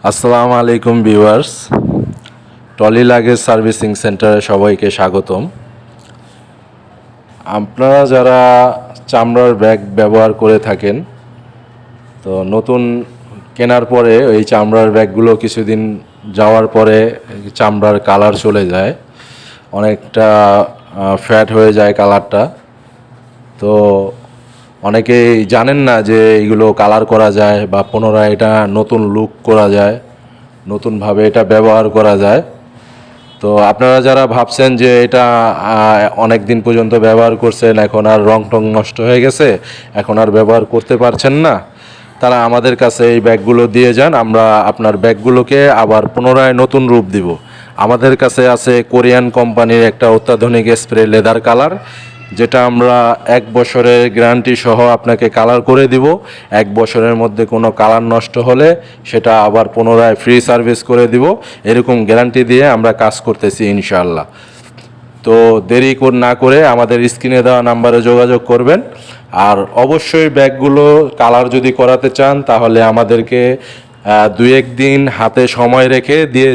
আসসালামু আলাইকুম viewers, trolley luggage servicing সেন্টারে সবাইকে স্বাগতম। আপনারা যারা চামড়ার ব্যাগ ব্যবহার করে থাকেন, তো নতুন কেনার পরে ওই চামড়ার ব্যাগগুলো কিছুদিন যাওয়ার পরে চামড়ার কালার চলে যায়, অনেকটা ফ্যাট হয়ে যায় কালারটা। তো অনেকেই জানেন না যে এইগুলো কালার করা যায় বা পুনরায় এটা নতুন লুক করা যায়, নতুনভাবে এটা ব্যবহার করা যায়। তো আপনারা যারা ভাবছেন যে এটা অনেক দিন পর্যন্ত ব্যবহার করছেন, এখন আর রং টং নষ্ট হয়ে গেছে, এখন আর ব্যবহার করতে পারছেন না, তারা আমাদের কাছে এই ব্যাগগুলো দিয়ে যান। আমরা আপনার ব্যাগগুলোকে আবার পুনরায় নতুন রূপ দিব। আমাদের কাছে আছে কোরিয়ান কোম্পানির একটা অত্যাধুনিক স্প্রে লেদার কালার, যেটা আমরা 1 বছরের গ্যারান্টি সহ আপনাকে কালার করে দিব। 1 বছরের মধ্যে কোনো কালার নষ্ট হলে সেটা আবার পুনরায় ফ্রি সার্ভিস করে দিব। এরকম গ্যারান্টি দিয়ে আমরা কাজ করতেছি ইনশাআল্লাহ। তো দেরি না করে আমাদের স্ক্রিনে দেওয়া নাম্বারে যোগাযোগ করবেন। আর অবশ্যই ব্যাগগুলো কালার যদি করাতে চান তাহলে আমাদেরকে 2-1 দিন হাতে সময় রেখে দিয়ে